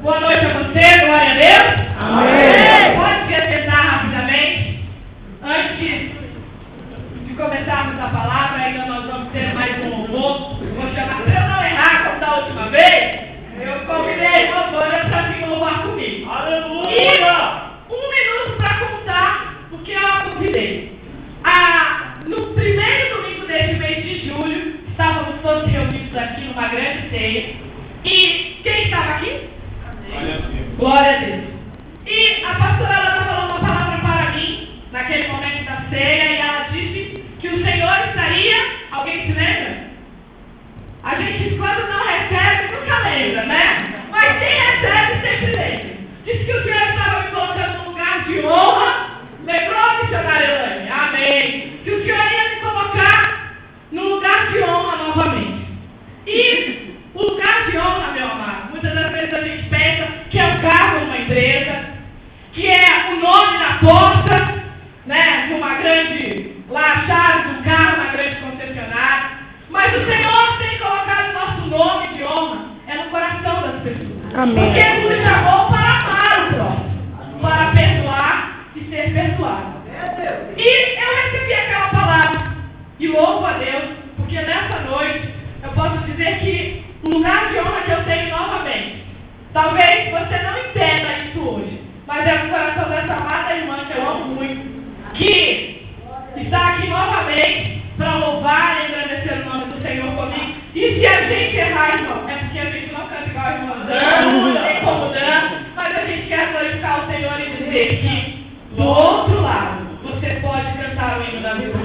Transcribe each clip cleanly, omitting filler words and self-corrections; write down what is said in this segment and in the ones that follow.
Boa noite a você, glória a Deus. Amém. Pode se assentar rapidamente. Antes de começarmos a palavra, ainda nós vamos ter mais um louvor. Vou chamar, para eu não errar como da última vez, eu convidei uma banda para vir louvar comigo. Aleluia! E 1 minuto para contar o que eu a convidei. No primeiro domingo desse mês de julho, estávamos todos reunidos aqui numa grande ceia. E quem estava aqui? Glória a Deus. E a pastora ela falou uma palavra para mim, naquele momento da ceia, e ela disse que o Senhor estaria. Alguém se lembra? A gente, quando não recebe, nunca lembra, né? Mas quem recebe sempre lembra. Disse que o Senhor estava me colocando num lugar de honra. Lembrou, missionária Elaine? Amém. Que o Senhor ia me colocar num lugar de honra novamente. E o lugar de honra, meu amado, muitas das vezes a gente pensa que é o carro numa empresa, que é o nome na porta, né, de uma grande, lá a chave do carro na grande concessionária. Mas o Senhor tem colocado o nosso nome de honra no coração das pessoas. Amém. Porque Ele nos chamou para amar o próximo, para perdoar e ser perdoado. E eu recebi aquela palavra e louvo a Deus, porque nessa noite eu posso dizer que o lugar de honra que eu tenho novamente, talvez você não entenda isso hoje, mas é no coração dessa amada irmã que eu amo muito, que está aqui novamente para louvar e agradecer o nome do Senhor comigo. E se a gente errar, irmão, é porque a gente não canta igual a irmã Dan, nem como Dan, mas a gente quer glorificar o Senhor e dizer que do outro lado você pode cantar o hino da vitória.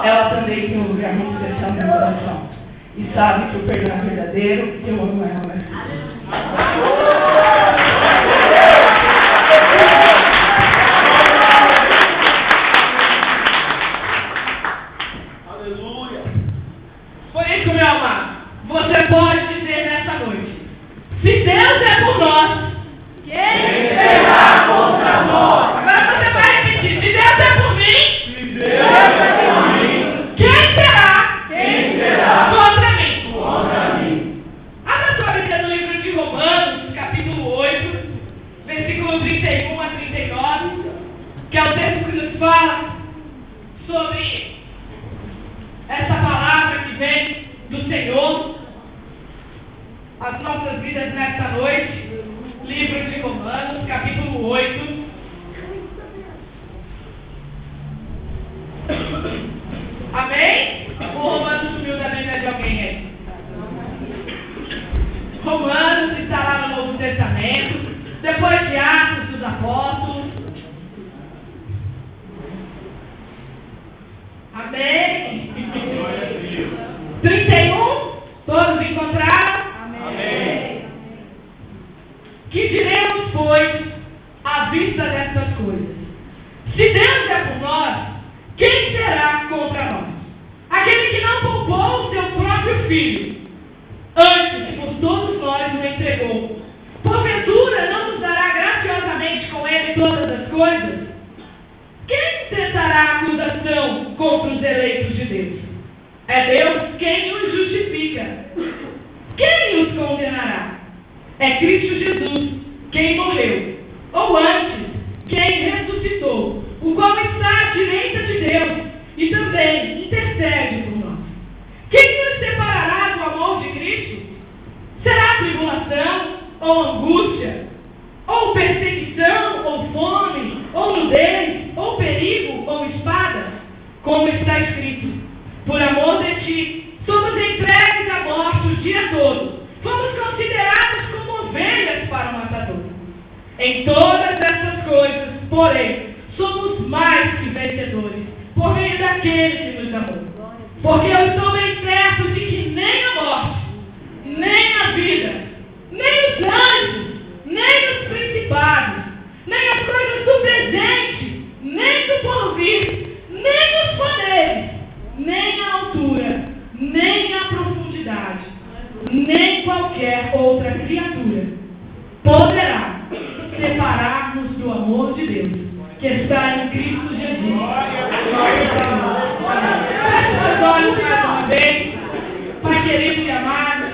ela também tem um lugar muito especial no meu coração. E sabe que o perdão é verdadeiro e eu amo ela, né? Aleluia. Por isso, meu amado, você pode dizer nessa noite: se Deus é por nós, quem será contra nós? Agora você vai repetir: se Deus é por mim, Se Deus é por mim, quem será contra mim? Abra sua Bíblia no livro de Romanos, capítulo 8, versículo 31 a 39, que é o texto que nos fala sobre essa palavra que vem do Senhor às nossas vidas nesta noite. Livro de Romanos, capítulo 8. Amém? O Romanos sumiu da Bíblia de alguém aí. Romanos está lá no Novo Testamento, depois de Atos dos Apóstolos. Amém? 31, todos encontraram? Amém. Que diremos, pois, à vista dessas coisas? Se Deus é por nós, quem será contra nós? Aquele que não poupou o seu próprio filho, antes por todos nós o entregou, porventura não nos dará graciosamente com ele todas as coisas? Quem tentará acusação contra os eleitos de Deus? É Deus quem os justifica. Quem os condenará? É Cristo Jesus quem morreu, ou antes, quem ressuscitou, o qual está à direita de Deus e também intercede por nós. Quem nos separará do amor de Cristo? Será tribulação, ou angústia, ou perseguição, ou fome, ou nudez, ou perigo, ou espada? Como está escrito: por amor de ti, somos entregues à morte o dia todo, fomos considerados como ovelhas para o matador. Em todas essas coisas, porém, somos mais que vencedores, por meio daquele que nos amou. Porque eu estou bem certo de que nem a morte, nem a vida, nem os anjos, nem os principados, nem as coisas do presente, nem do porvir, nem os poderes, nem a altura, nem a profundidade, nem qualquer outra criatura poderá separar-nos do amor de Deus, que está em Cristo Jesus. Feche seus olhos mais uma vez. Pai querido e amado,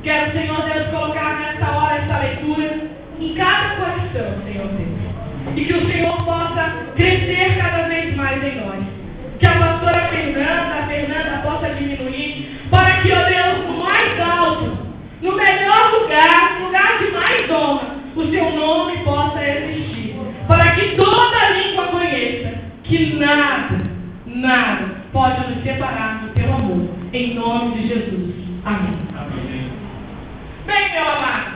quero, Senhor Deus, colocar nessa hora essa leitura em cada coração, Senhor Deus, e que o Senhor possa crescer cada vez mais em nós. Que a pastora Fernanda possa diminuir, para que, ó Deus, no mais alto, no melhor lugar, no lugar de mais honra, o seu nome possa existir, para que toda língua conheça que nada pode nos separar do teu amor, em nome de Jesus. Amém. Amém. Bem, meu amado,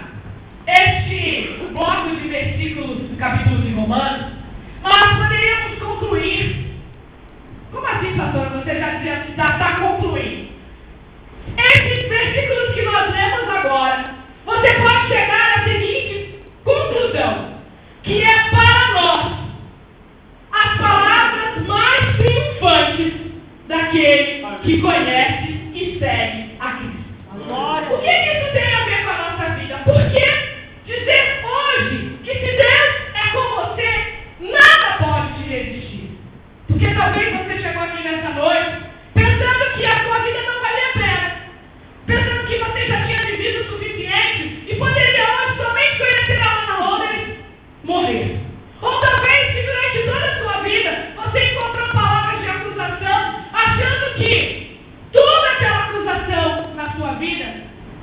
este bloco de versículos do capítulo de Romanos, nós poderíamos concluir. Como assim, pastora? Você já dizia que está concluindo. Esses versículos que nós lemos agora, você pode chegar à seguinte conclusão: que é para nós as palavras mais triunfantes daquele que conhece e segue a Cristo. O que isso tem a ver com a nossa vida? Porque dizer hoje que se Deus é com você, nada pode te resistir. Porque talvez você chegou aqui nessa noite pensando que a sua vida não valia a pena, pensando que você já tinha vivido o suficiente e poderia hoje somente conhecer a Ana Lourdes morrer. Ou talvez, se durante toda a sua vida você encontrou palavras de acusação, achando que toda aquela acusação na sua vida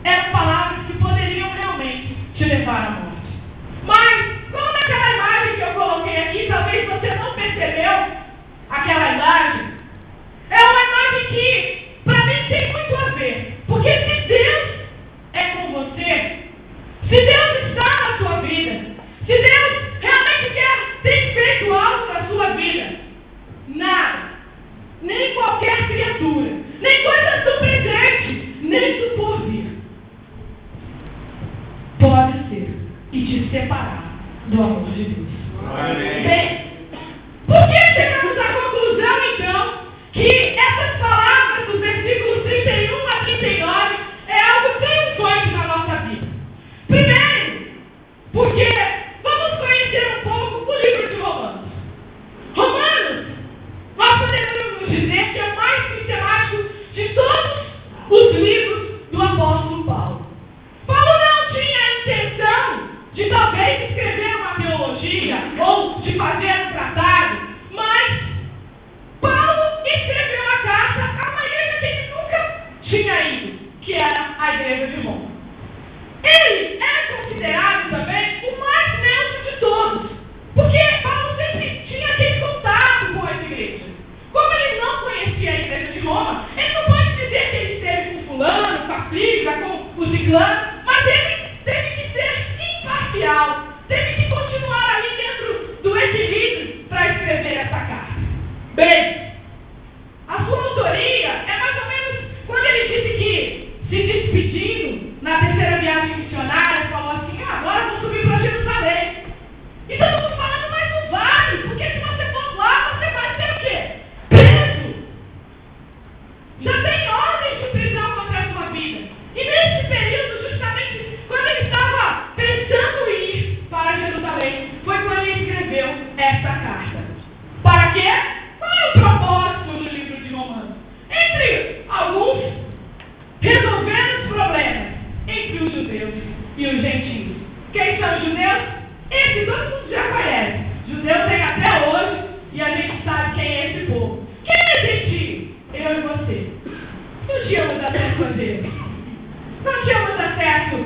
eram palavras nem coisas do presente, nem do porvir. Pode ser e te separar do amor de Deus. Amém. Bem, por que chegamos à conclusão, então, que essas palavras dos versículos 31 a 39 é algo triunfante na nossa vida? Primeiro, porque vamos conhecer um pouco o livro de Romanos. Romanos, nós podemos dizer que é o mais sistemático de todos os livros do apóstolo Paulo. Paulo não tinha a intenção de talvez escrever uma teologia ou de fazer um tratado, mas Paulo escreveu uma carta a uma igreja que ele nunca tinha ido, que era a igreja de Roma. Ele é considerado também o mais neutro de todos, porque Paulo sempre tinha aquele contato com essa igreja. Como ele não conhecia a igreja de Roma, ele não pode dizer que ele esteve com fulano, com a filha, com o ciclano, mas ele teve que ser imparcial, teve que continuar ali dentro do equilíbrio para escrever essa carta. Bem, a sua autoria é mais ou menos quando ele disse que, se despedindo na terceira viagem missionária, falou assim: agora vou subir para Jerusalém. E todo mundo falando, mas não vale, porque se você for lá, você vai ser o quê? Preso. Já tem ordens de prisão contra a sua vida. E nesse período, justamente quando ele estava pensando em ir para Jerusalém, foi quando ele escreveu esta carta. Para quê? Qual é o propósito do livro de Romanos? Entre alguns, resolver os problemas entre os judeus e os gentios. Quem são os judeus? Esse todo mundo já conhece. Judeus tem até hoje e a gente sabe quem é esse povo. Quem é gentio? Eu e você. Não tínhamos acesso a Deus. Não tínhamos acesso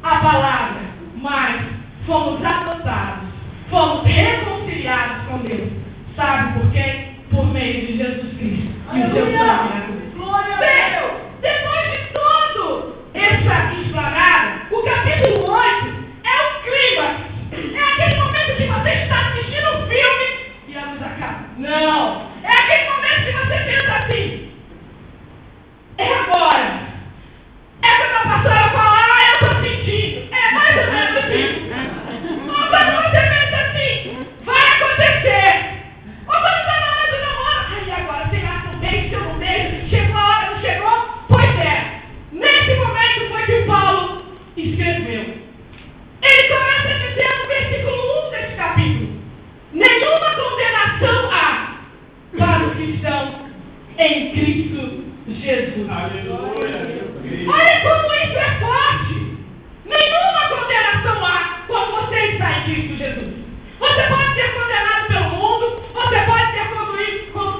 à palavra, mas fomos adotados, fomos reconciliados com Deus. Sabe por quê? Por meio de Jesus Cristo e o seu sangue. Veja, depois de todo essa explanada, o capítulo 8 é o clima. É aquele momento que você está assistindo um filme e a luz acaba. Não! É aquele momento que você pensa assim: é agora. É quando a pastora fala, eu estou sentindo. É mais ou menos assim. Ou quando você pensa assim, vai acontecer. Ou quando está na hora do namoro, ai, agora, será que eu beijo, se eu não beijo? Chegou a hora, não chegou? Pois é. Nesse momento foi que o Paulo escreveu. Ele começa a dizer no versículo 1 desse capítulo: nenhuma condenação há para os que estão em Cristo Jesus. Aleluia. Olha como isso é forte. Nenhuma condenação há quando você está em Cristo Jesus. Você pode ser condenado pelo mundo, você pode ser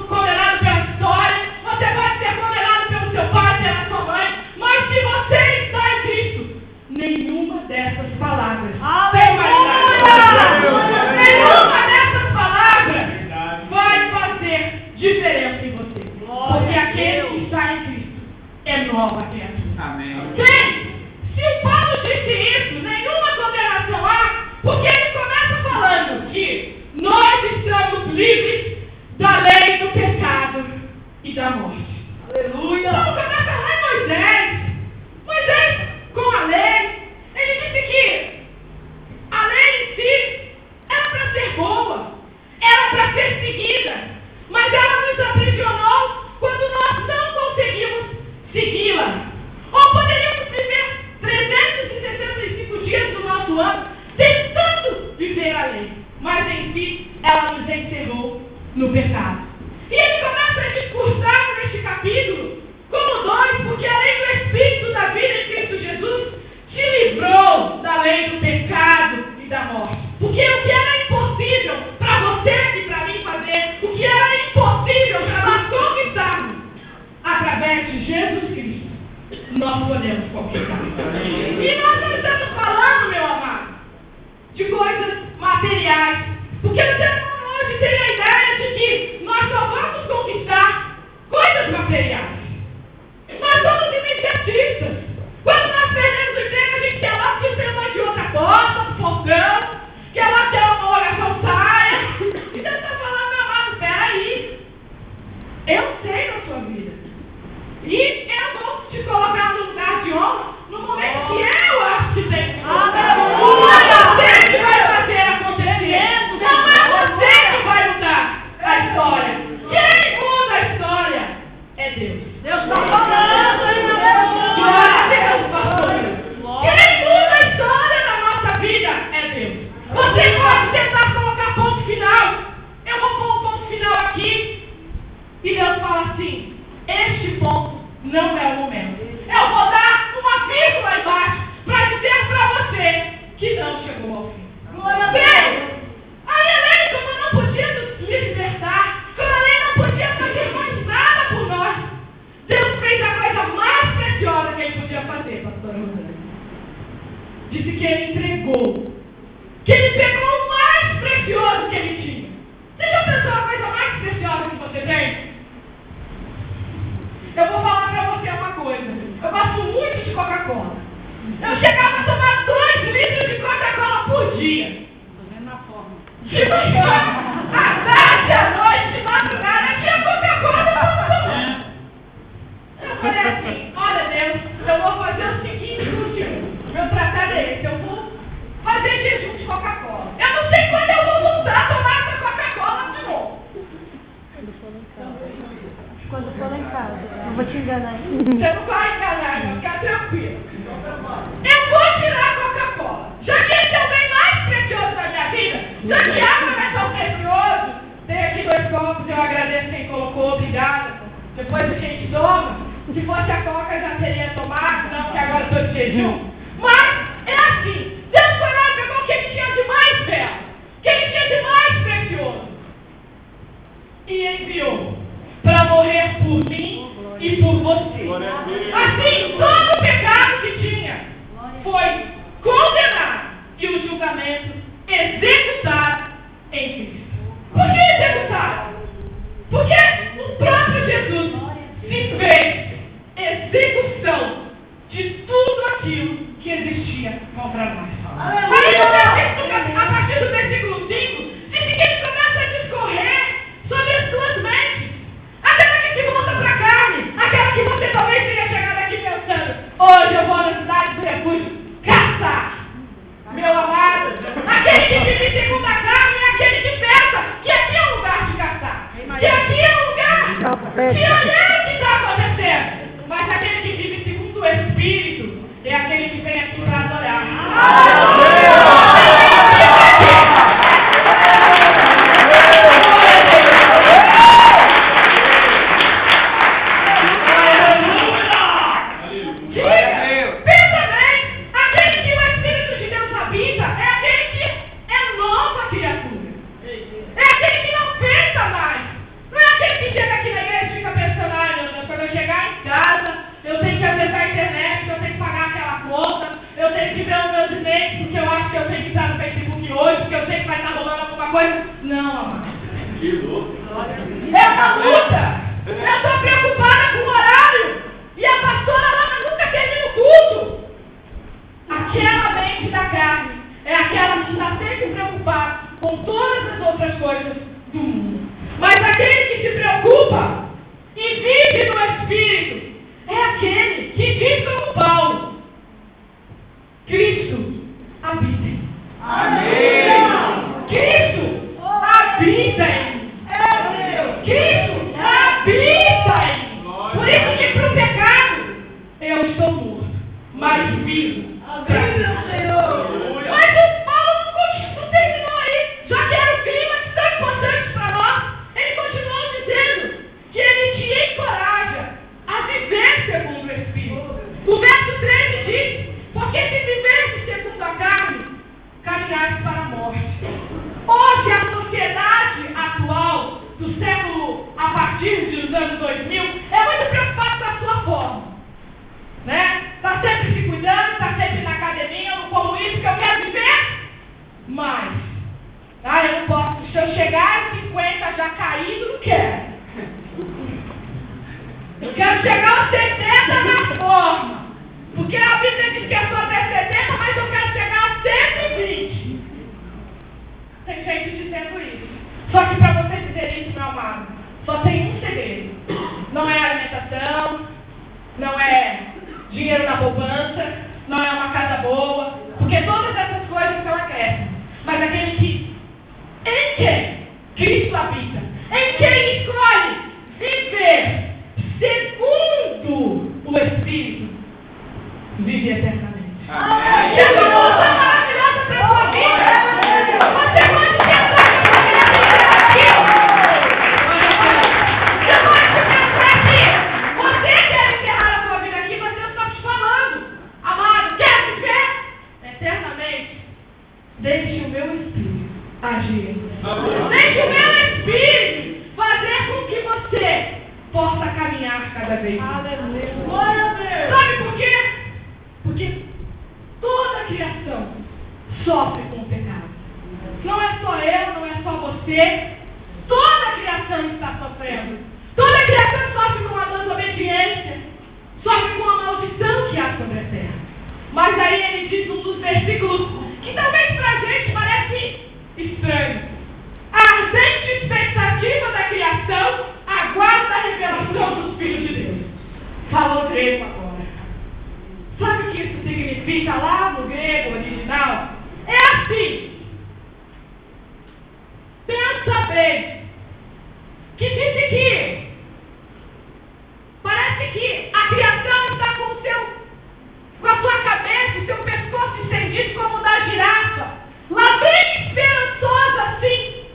condenado pela história, você pode ser condenado pelo seu pai, pela sua mãe, mas se você está em Cristo, nenhuma dessas palavras tem validade. Nenhuma dessas palavras vai fazer diferença em você. Porque aquele que está em Cristo é nova criatura. Amém. Bem, se o Paulo disse isso, nenhuma condenação há, porque ele começa falando que nós estamos livres da lei do pecado e da morte. Aleluia! Então começa lá em Moisés. Moisés, com a lei, ele disse que a lei em si era para ser boa, era para ser seguida, mas ela nos aprisionou quando nós não conseguimos segui-la. Ou poderíamos viver 365 dias do nosso ano tentando viver a lei, mas em si ela nos encerrou no pecado. E ele começa a discursar neste capítulo como dois, porque a lei do Espírito da vida em Cristo Jesus te livrou da lei do pecado e da morte. Porque o que era impossível para você e para mim fazer, o que era impossível para nós conquistarmos, através de Jesus Cristo, nós podemos conquistar. E nós não estamos falando, meu amado, de coisas materiais. Porque o ser humano hoje tem a ideia de que nós só vamos conquistar coisas materiais. Nós somos imediatistas. Quando nós perdemos o emprego, a gente quer lá que você vai de outra porta, fofocão, quer lá ter uma oração saia. E Deus está falando, meu amado, peraí. Eu sei na sua vida. E eu vou te colocar no lugar de honra no momento que eu acho que tem que ser. Não é você que vai fazer acontecer. Não é você que vai mudar a história. Quem muda a história é Deus. Deus está falando, glória a Deus, pastor. Quem muda a história da nossa vida é Deus. Você pode tentar colocar ponto final. Eu vou pôr um ponto final aqui. E Deus fala assim: este ponto não é o momento. Eu vou dar uma vírgula embaixo para dizer para você que não chegou ao fim. Glória a Deus! Aí a lei, como não podia nos libertar, como a lei não podia fazer mais nada por nós, Deus fez a coisa mais preciosa que ele podia fazer, pastora Rosana. Disse que ele entregou. Que ele pegou o mais precioso que ele tinha. Você já pensou a coisa mais preciosa que você tem? Eu vou falar para você uma coisa. Eu gosto muito de Coca-Cola. Eu chegava a tomar 2 litros de Coca-Cola por dia. Estou vendo na forma. De manhã, à tarde, à noite, de madrugada, tinha Coca-Cola para tomar. Eu falei assim: olha Deus, eu vou fazer o seguinte contigo. Meu tratado é esse. Eu vou fazer jejum de Coca-Cola. Eu não sei quando eu vou voltar a tomar essa Coca-Cola de novo. Quando for lá em casa, eu vou te enganar. Você não vai enganar, não, fica tranquilo. Eu vou tirar a Coca-Cola. Já que esse é o bem mais precioso da minha vida, já que água não é tão precioso, tem aqui 2 copos, eu agradeço quem colocou, obrigada. Depois a gente toma. Se fosse a Coca, eu já teria tomado, não, que agora estou de jejum. Mas é assim, Deus foi lá e pegou o que ele tinha de mais belo, o que ele tinha de mais precioso, e enviou para morrer por mim e por você. Assim, todo o pecado que tinha foi condenado e o julgamento executado em Cristo. Por que executado? Porque o próprio Jesus se fez execução de tudo aquilo que existia contra nós. Aí a partir do versículo 5, diz que ele começa a discorrer sobre as suas mentes. Aquela que volta para a carne, aquela que você talvez tenha chegado aqui pensando: hoje eu vou na cidade do refúgio caçar. Meu amado, aquele que vive segundo a carne é aquele que pensa que aqui é um lugar de caçar, que aqui é um lugar que olhar o que está acontecendo. Mas aquele que vive segundo o Espírito é aquele que vem aqui para adorar. Não, amado. É uma luta. Eu estou preocupada com o horário. E a pastora lá nunca termina o culto. Aquela mente da carne é aquela que está sempre preocupada com todas as outras coisas do mundo. Mas aquele que se preocupa e vive no Espírito é aquele que diz como Paulo: Cristo habita em mim. Amém. Cristo habita em mim. Cristo habita em mim. Por isso que para o pecado eu estou morto, mas vivo. Mas o Paulo não terminou aí. Já que era o clima tão importante para nós, ele continuou dizendo que ele te encoraja a viver segundo o Espírito. O verso 13 diz: porque se viverdes segundo a carne, caminhares para a morte. Hoje a sociedade atual, do século, a partir dos anos 2000, é muito preocupada com a sua forma. Né? Está sempre se cuidando, está sempre na academia, eu não como isso porque eu quero viver mais. Eu não posso, se eu chegar a 50 já caído, não quero. Eu quero chegar aos 70 na forma. Porque a Bíblia diz que é só até 70, mas eu quero chegar a 120. Tem gente dizendo isso. Só que para você dizer isso, meu amado, só tem um segredo. Não é alimentação, possa caminhar cada vez mais. Aleluia. Sabe por quê? Porque toda a criação sofre com o pecado. Não é só eu, não é só você. Toda a criação está sofrendo. Toda a criação sofre com a desobediência. Sofre com a maldição que há sobre a terra. Mas aí ele diz um dos versículos que talvez para a gente parece estranho. A ardente expectativa da criação aguarda a revelação dos filhos de Deus. Falou grego agora. Sabe o que isso significa lá no grego original? É assim. Pensa bem. Que diz que parece que a criação está com a sua cabeça, o seu pescoço estendido como o da girafa, lá bem esperançosa assim,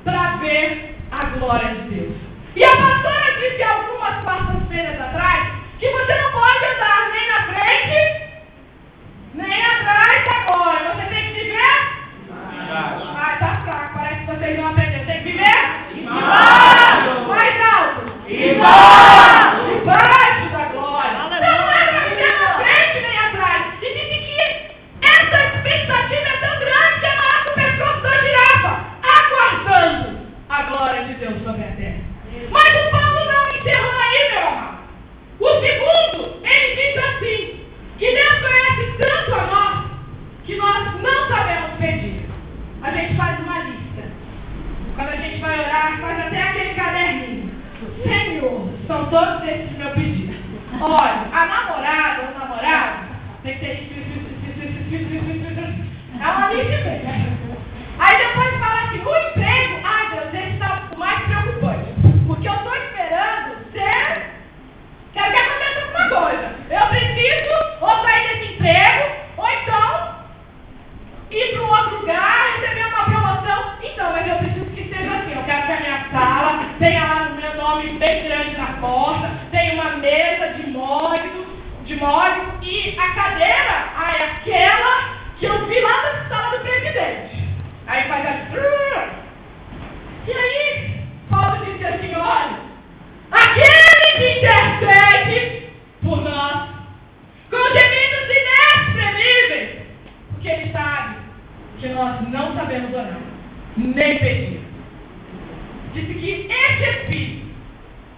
para ver a glória de Deus. E a pastora disse algumas quartas-feiras atrás que você não pode andar nem na frente, nem atrás da glória. Você tem que viver? Ah, tá fraco, parece que vocês não aprenderam. Tem que viver? Embaixo! Mais alto! Embaixo! Embaixo da glória! Não é para viver na frente nem atrás. E disse que essa expectativa é tão grande que é maior que o pescoço da girafa, aguardando a glória de Deus sobre a terra. Mas o Paulo não encerrou aí, meu amado. O segundo, ele diz assim, que Deus conhece tanto a nós, que nós não sabemos pedir. A gente faz uma lista. Quando a gente vai orar, faz até aquele caderninho. Senhor, são todos esses meu pedido. Olha, a namorada ou namorado tem que ter é uma lista mesmo. Aí depois fala assim, o emprego, ai Deus, esse está o mais preocupante. Porque eu estou esperando ser. Quero que aconteça alguma coisa. Eu preciso ou sair desse emprego, ou então ir para um outro lugar, receber uma promoção. Então, mas eu preciso que seja assim. Eu quero que a minha sala tenha lá o meu nome bem grande na porta, tenha uma mesa de móveis e a cadeira, é aquela que eu vi lá na sala do presidente. Aí faz assim. E aí, Paulo disse assim, olha, aquele que intercede por nós, com gemidos inexprimíveis, porque ele sabe que nós não sabemos orar, nem pedir. Disse que esse Espírito,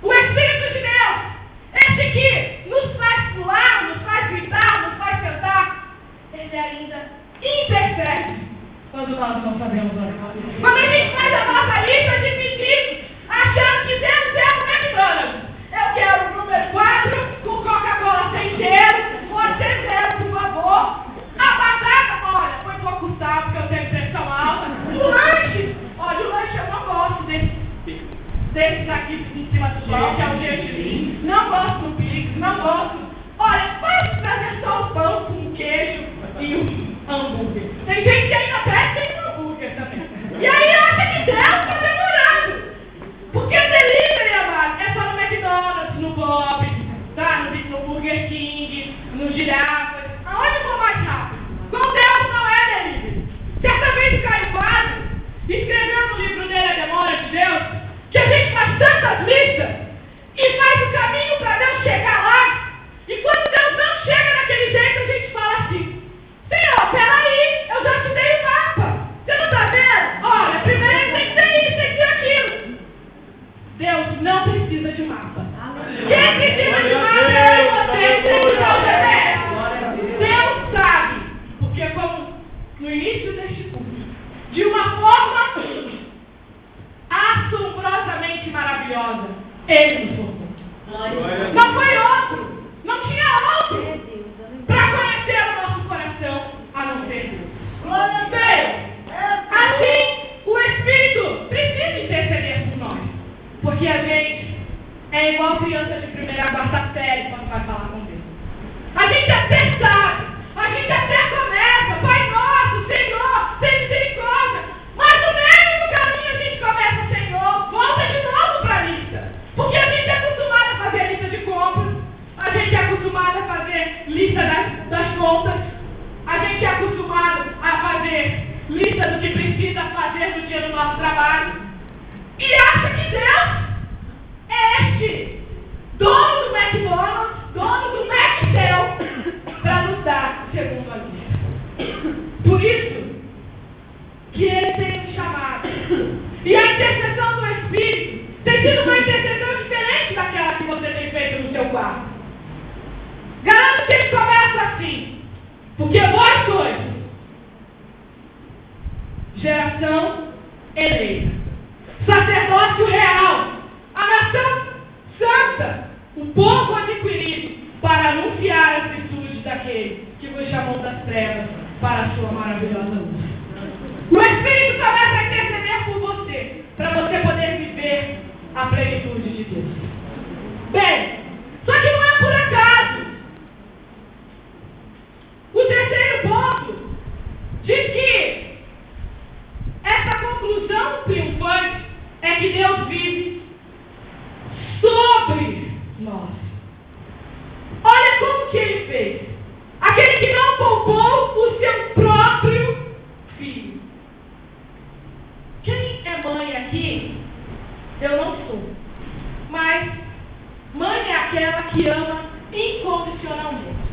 o Espírito de Deus, esse que nos faz pular, nos faz gritar, nos faz cantar, ele ainda intercede quando nós não sabemos orar. Quando a gente faz a nossa lista de pedidos, achando que Deus é o McDonald's. Eu quero o número 4 com Coca-Cola sem gelo, você zero, por favor. A batata, olha, foi pouco sal, porque eu tenho pressão alta. O lanche, olha, o lanche eu não gosto desse aqui em cima do pão, que é o gergelim. Não gosto do pix, não gosto. Olha, pode trazer só o pão com queijo e um hambúrguer. Tem gente que ainda pede um hambúrguer também. E aí acha que Deus está demorando. Porque delivery, amado, é só no McDonald's, no Bob, tá? No Burger King, no Girafas. Aonde for mais rápido? Com Deus não é delivery. Certa vez o Caio Vaz escreveu no livro dele A Demora de Deus, que a gente faz tantas listas e faz o caminho para Deus chegar lá. E quando Deus não chega naquele jeito, a gente fala assim, Senhor, peraí, eu já te dei o mapa. Você não está vendo? Olha, primeiro tem que ter isso, tem que ter aquilo. Deus não precisa de mapa. Quem precisa de mapa é você, Deus sabe. Porque como no início deste curso, de uma forma assombrosamente maravilhosa, Ele nos formou. Não foi outro. Não tinha outro para conhecer o nosso coração a não ser Deus. Assim, o Espírito precisa interceder por nós. Porque a gente é igual criança de primeira a quarta série quando vai falar com Deus. A gente até sabe, a gente até começa, Pai nosso, Senhor, tem misericórdia. Mas no meio do caminho a gente começa, Senhor, volta de novo para a lista. Porque a gente é acostumado a fazer lista de compras, a gente é acostumado a fazer lista das contas, a gente é acostumado a fazer lista do que precisa fazer no dia do nosso trabalho. E acha que Deus é este guarda. Garanto que ele começa assim. Porque vós sois geração eleita, sacerdócio real, a nação santa, o povo adquirido, para anunciar as virtudes daquele que vos chamou das trevas para a sua maravilhosa luz. O Espírito começa a interceder por você, para você poder viver a plenitude de Deus. Bem, só que não é por acaso. O terceiro ponto diz que essa conclusão triunfante é que Deus vive sobre nós. Olha como que ele fez. Aquele que não poupou o seu próprio filho. Quem é mãe aqui? Eu não sou. Mas mãe é aquela que ama incondicionalmente.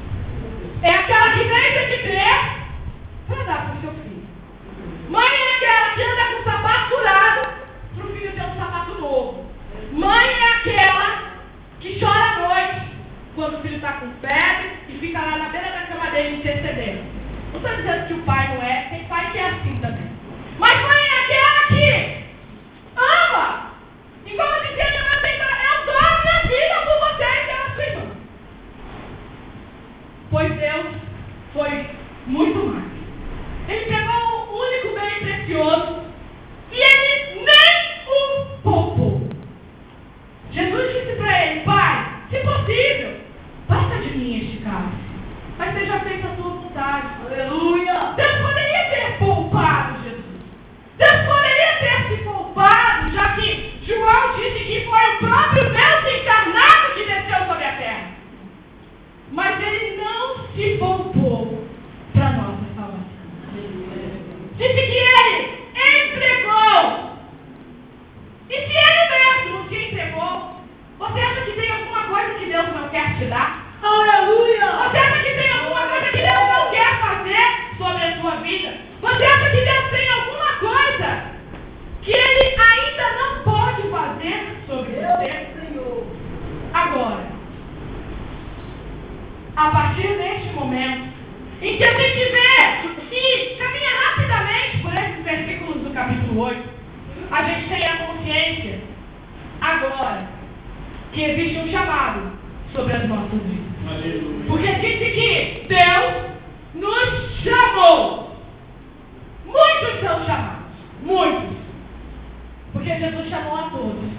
É aquela que deixa de ter para dar para o seu filho. Mãe é aquela que anda com o sapato furado para o filho ter um sapato novo. Mãe é aquela que chora à noite quando o filho está com febre e fica lá na beira da cama dele intercedendo. Não estou dizendo que o pai não é, tem pai que é assim também. Mas mãe é aquela que ama. E como eu dizia, eu dou a minha vida por você e pela sua irmã. Pois Deus foi muito mais. Ele pegou o único bem precioso e ele nem o poupou. Jesus disse para ele: Pai, se possível, passa de mim este cálice, mas seja feita a tua vontade. Aleluia! Deus poderia ter poupado Jesus. Deus poderia ter se poupado, já que João disse que foi o próprio Deus encarnado que desceu sobre a terra. Mas ele não se poupou para nossa salvação. Disse que ele entregou. E se ele mesmo se entregou, você acha que tem alguma coisa que Deus não quer te dar? Aleluia! Você acha que tem alguma coisa que Deus não quer fazer sobre a sua vida? Você acha que Deus tem alguma coisa que Ele ainda não pode fazer sobre você? Senhor. Agora, a partir deste momento, em que a gente vê e caminha rapidamente por esses versículos do capítulo 8, a gente tem a consciência agora que existe um chamado sobre as nossas vidas. Aleluia. Porque disse que Deus nos chamou. Muitos são chamados. Muitos. Porque Jesus chamou a todos.